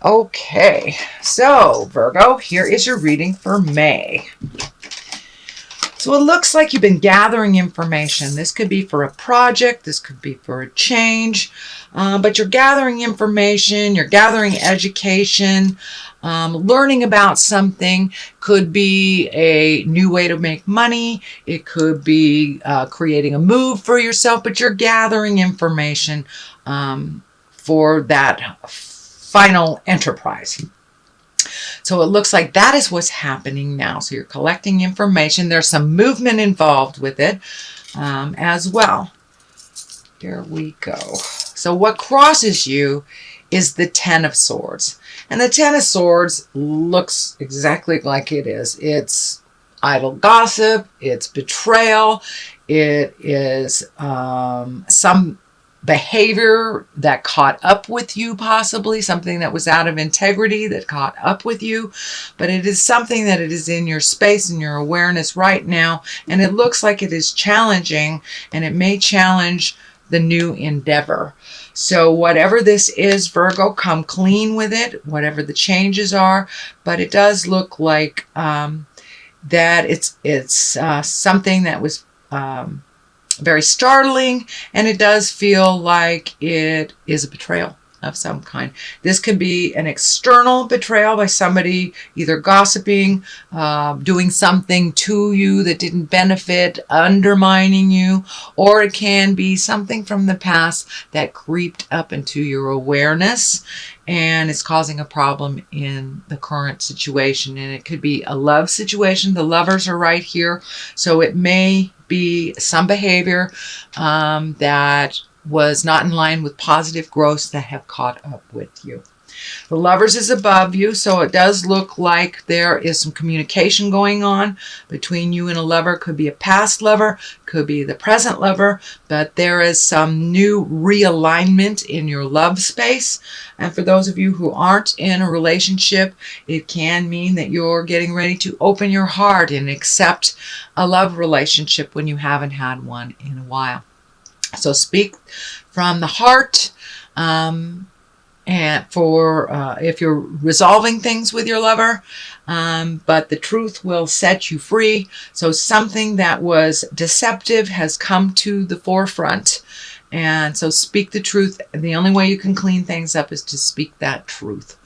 Okay, so Virgo, here is your reading for May. So it looks like you've been gathering information. This could be for a project, this could be for a change, but you're gathering information, you're gathering education, learning about something. Could be a new way to make money, it could be creating a move for yourself, but you're gathering information for that final enterprise. So it looks like that is what's happening now. So you're collecting information. There's some movement involved with it as well. Here we go. So what crosses you is the Ten of Swords. And the Ten of Swords looks exactly like it is. It's idle gossip. It's betrayal. It is some behavior that caught up with you, possibly something that was out of integrity that caught up with you, but it is something that it is in your space and your awareness right now, and it looks like it is challenging, and it may challenge the new endeavor. So whatever this is, Virgo, come clean with it, whatever the changes are, but it does look like that it's something that was very startling, and it does feel like it is a betrayal of some kind. This could be an external betrayal by somebody either gossiping, doing something to you that didn't benefit, undermining you, or it can be something from the past that creeped up into your awareness and is causing a problem in the current situation. And it could be a love situation. The lovers are right here, so it may be some behavior that was not in line with positive growths that have caught up with you. The Lovers is above you, so it does look like there is some communication going on between you and a lover. Could be a past lover, could be the present lover, but there is some new realignment in your love space. And for those of you who aren't in a relationship, it can mean that you're getting ready to open your heart and accept a love relationship when you haven't had one in a while. So speak from the heart, and for if you're resolving things with your lover, but the truth will set you free. So something that was deceptive has come to the forefront, and so speak the truth. The only way you can clean things up is to speak that truth.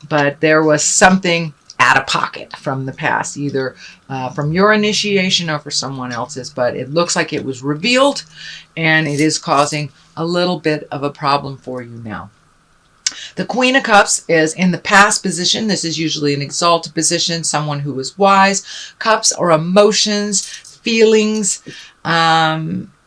But there was something out of pocket from the past, either from your initiation or for someone else's, but it looks like it was revealed, and it is causing a little bit of a problem for you now. The Queen of Cups is in the past position. This is usually an exalted position, someone who is wise. Cups are emotions, feelings.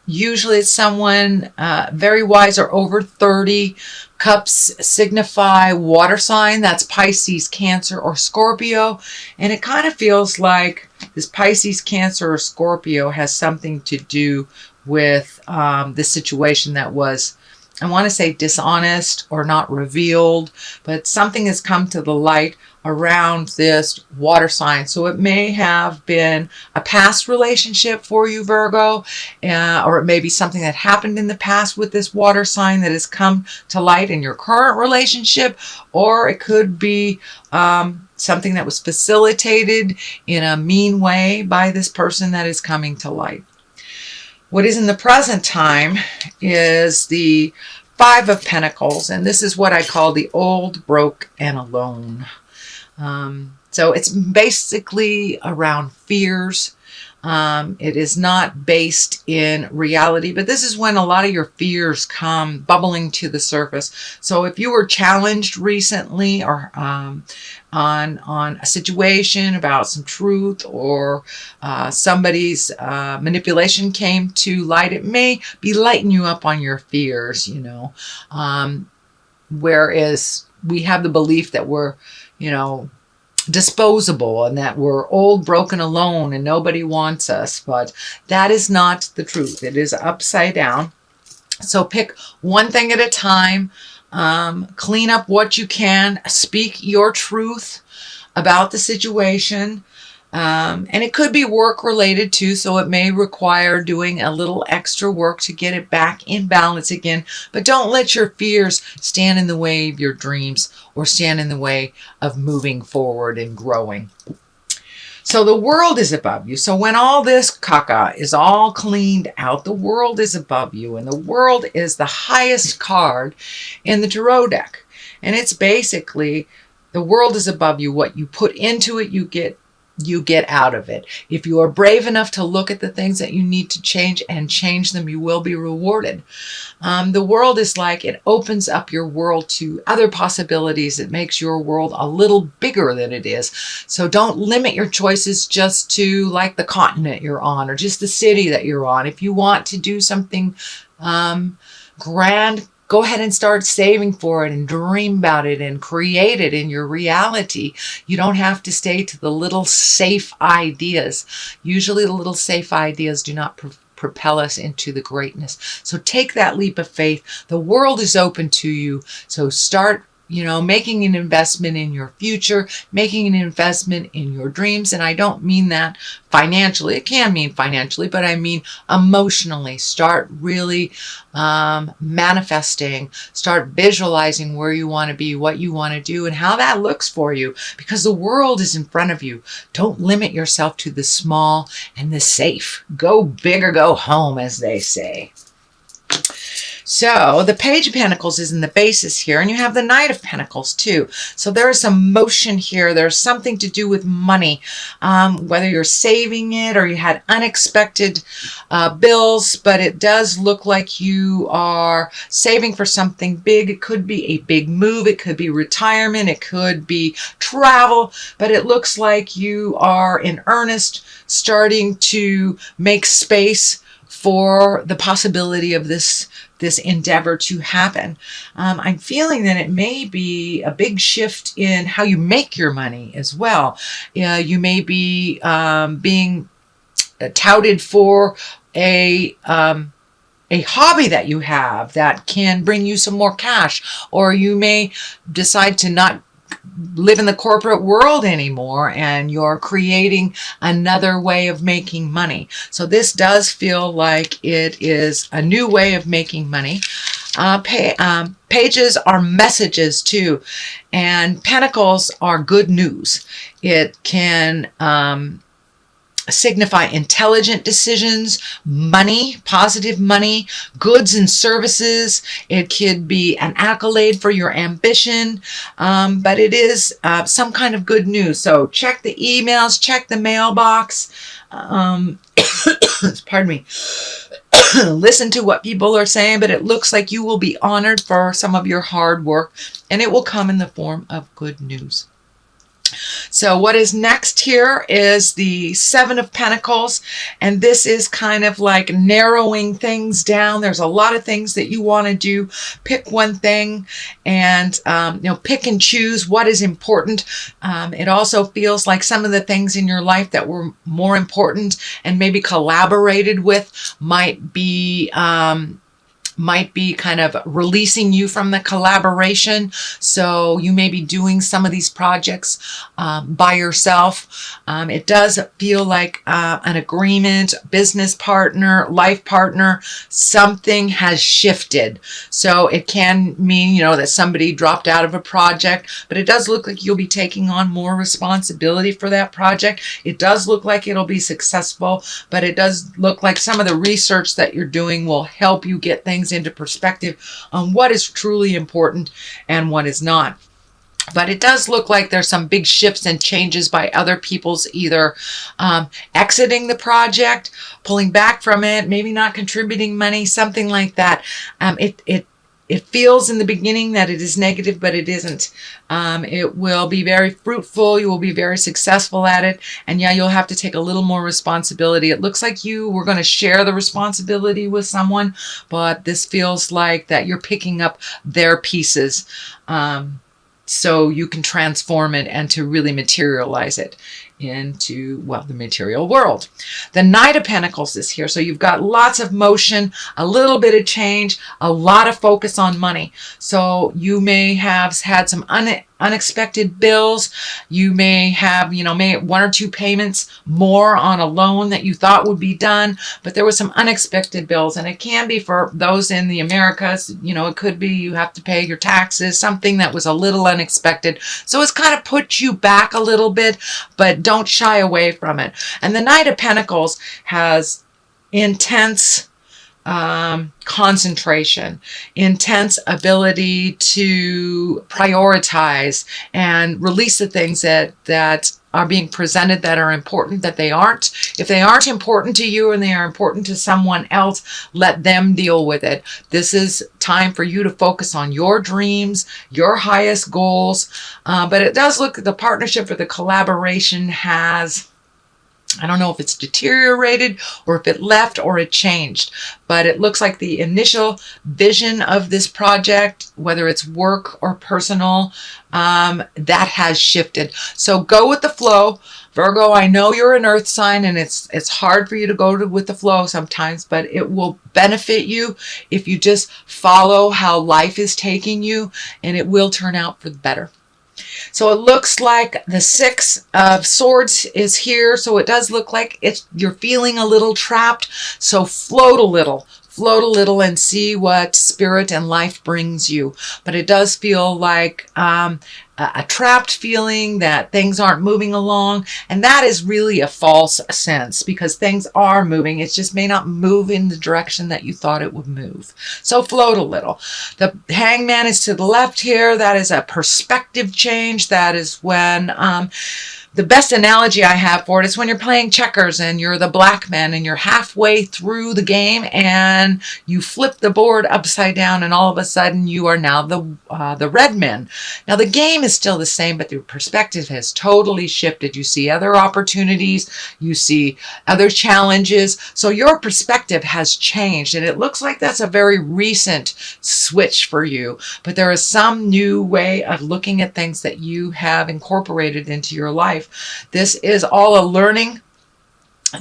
Usually it's someone very wise or over 30. Cups signify water sign. That's Pisces, Cancer, or Scorpio. And it kind of feels like this Pisces, Cancer, or Scorpio has something to do with this situation that was, I want to say, dishonest or not revealed, but something has come to the light around this water sign. So it may have been a past relationship for you, Virgo, or it may be something that happened in the past with this water sign that has come to light in your current relationship, or it could be something that was facilitated in a mean way by this person that is coming to light. What is in the present time is the Five of Pentacles, and this is what I call the old, broke, and alone. So it's basically around fears. It is not based in reality, but this is when a lot of your fears come bubbling to the surface. So if you were challenged recently or on a situation about some truth, or somebody's manipulation came to light, it may be lighting you up on your fears, you know. Whereas we have the belief that we're, you know, disposable and that we're old, broken, alone, and nobody wants us. But that is not the truth. It is upside down. So pick one thing at a time. Clean up what you can. Speak your truth about the situation. And it could be work related too, so it may require doing a little extra work to get it back in balance again. But don't let your fears stand in the way of your dreams or stand in the way of moving forward and growing. So the world is above you. So when all this caca is all cleaned out, the world is above you. And the world is the highest card in the tarot deck. And it's basically, the world is above you. What you put into it, you get out of it. If you are brave enough to look at the things that you need to change and change them, you will be rewarded. The world is like, it opens up your world to other possibilities. It makes your world a little bigger than it is. So don't limit your choices just to like the continent you're on or just the city that you're on. If you want to do something grand, go ahead and start saving for it and dream about it and create it in your reality. You don't have to stay to the little safe ideas. Usually the little safe ideas do not propel us into the greatness. So take that leap of faith. The world is open to you. So start, making an investment in your future, making an investment in your dreams. And I don't mean that financially. It can mean financially, but I mean emotionally. Start really manifesting. Start visualizing where you want to be, what you want to do, and how that looks for you, because the world is in front of you. Don't limit yourself to the small and the safe. Go big or go home, as they say. So the Page of Pentacles is in the basis here, and you have the Knight of Pentacles too. So there is some motion here. There's something to do with money, whether you're saving it or you had unexpected bills, but it does look like you are saving for something big. It could be a big move. It could be retirement. It could be travel, but it looks like you are in earnest starting to make space for the possibility of this endeavor to happen. I'm feeling that it may be a big shift in how you make your money as well. You may be being touted for a hobby that you have that can bring you some more cash, or you may decide to not live in the corporate world anymore and you're creating another way of making money. So this does feel like it is a new way of making money. Pages are messages too, and pentacles are good news. It can signify intelligent decisions, money, positive money, goods and services. It could be an accolade for your ambition, but it is some kind of good news. So check the emails, check the mailbox. Pardon me. Listen to what people are saying, but it looks like you will be honored for some of your hard work, and it will come in the form of good news. So what is next here is the Seven of Pentacles, and this is kind of like narrowing things down. There's a lot of things that you want to do. Pick one thing and pick and choose what is important. It also feels like some of the things in your life that were more important and maybe collaborated with might be kind of releasing you from the collaboration. So you may be doing some of these projects by yourself. It does feel like an agreement, business partner, life partner, something has shifted. So it can mean, that somebody dropped out of a project, but it does look like you'll be taking on more responsibility for that project. It does look like it'll be successful, but it does look like some of the research that you're doing will help you get things into perspective on what is truly important and what is not. But it does look like there's some big shifts and changes by other people's either exiting the project, pulling back from it, maybe not contributing money, something like that. It feels in the beginning that it is negative, but it isn't. It will be very fruitful. You will be very successful at it. And yeah, you'll have to take a little more responsibility. It looks like you were going to share the responsibility with someone, but this feels like that you're picking up their pieces. So you can transform it and to really materialize it into, the material world. The Knight of Pentacles is here. So you've got lots of motion, a little bit of change, a lot of focus on money. So you may have had some unexpected bills. You may have, may 1 or 2 payments more on a loan that you thought would be done, but there was some unexpected bills, and it can be for those in the Americas. It could be you have to pay your taxes, something that was a little unexpected. So it's kind of put you back a little bit, but don't shy away from it. And the Knight of Pentacles has intense concentration, intense ability to prioritize and release the things that are being presented that are important, that they aren't. If they aren't important to you and they are important to someone else, let them deal with it. This is time for you to focus on your dreams, your highest goals. But it does look, the partnership or the collaboration has, I don't know if it's deteriorated or if it left or it changed, but it looks like the initial vision of this project, whether it's work or personal, that has shifted. So go with the flow. Virgo, I know you're an earth sign, and it's hard for you to go with the flow sometimes, but it will benefit you if you just follow how life is taking you, and it will turn out for the better. So it looks like the 6 of Swords is here. So it does look like you're feeling a little trapped. So float a little and see what spirit and life brings you. But it does feel like a trapped feeling that things aren't moving along. And that is really a false sense, because things are moving. It just may not move in the direction that you thought it would move. So float a little. The Hangman is to the left here. That is a perspective change. That is when the best analogy I have for it is when you're playing checkers and you're the black man and you're halfway through the game and you flip the board upside down, and all of a sudden you are now the red man. Now the game is still the same, but the perspective has totally shifted. You see other opportunities, you see other challenges, so your perspective has changed, and it looks like that's a very recent switch for you. But there is some new way of looking at things that you have incorporated into your life. This is all a learning.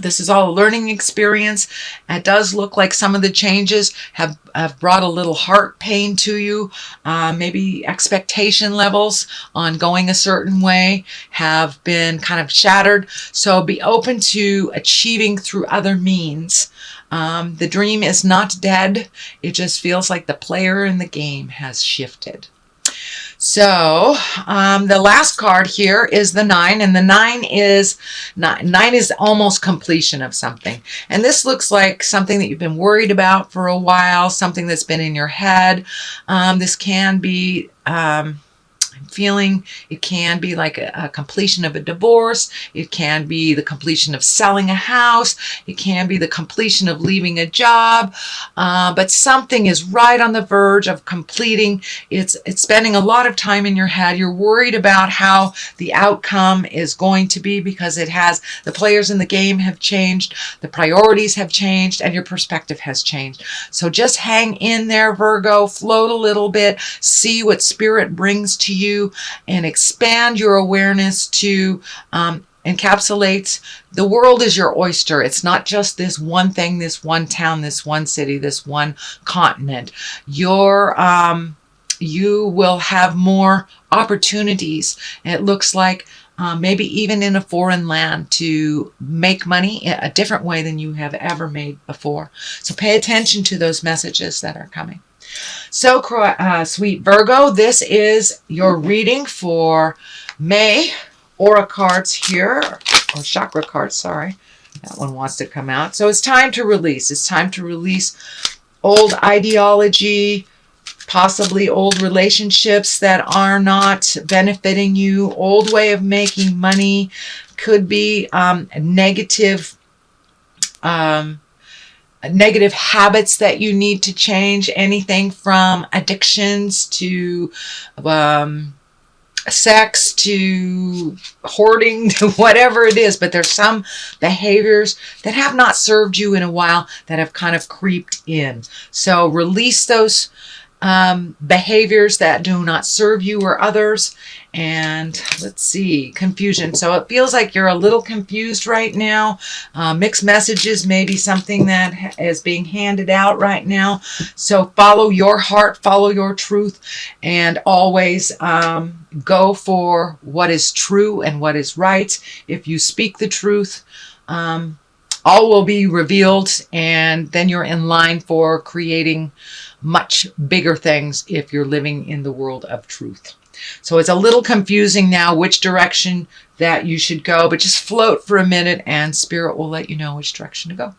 This is all a learning experience. It does look like some of the changes have brought a little heart pain to you. Maybe expectation levels on going a certain way have been kind of shattered. So be open to achieving through other means. The dream is not dead. It just feels like the player in the game has shifted. So the last card here is the 9, and the 9 is almost completion of something. And this looks like something that you've been worried about for a while, something that's been in your head. This can be feeling, it can be like a completion of a divorce. It can be the completion of selling a house. It can be the completion of leaving a job. But something is right on the verge of completing. It's spending a lot of time in your head. You're worried about how the outcome is going to be, because the players in the game have changed, the priorities have changed, and your perspective has changed. So just hang in there, Virgo, float a little bit, see what spirit brings to you, and expand your awareness to encapsulate the world is your oyster. It's not just this one thing, this one town, this one city, this one continent. You will have more opportunities. It looks like maybe even in a foreign land, to make money a different way than you have ever made before. So pay attention to those messages that are coming. So, sweet Virgo, this is your reading for May. Aura cards here, or chakra cards, sorry. That one wants to come out. So it's time to release. It's time to release old ideology, possibly old relationships that are not benefiting you, old way of making money, could be negative habits that you need to change, anything from addictions to sex to hoarding to whatever it is. But there's some behaviors that have not served you in a while that have kind of creeped in. So release those behaviors that do not serve you or others. And let's see, confusion. So it feels like you're a little confused right now. Mixed messages may be something that is being handed out right now. So follow your heart, follow your truth, and always go for what is true and what is right. If you speak the truth, all will be revealed, and then you're in line for creating much bigger things if you're living in the world of truth. So it's a little confusing now which direction that you should go, but just float for a minute and Spirit will let you know which direction to go.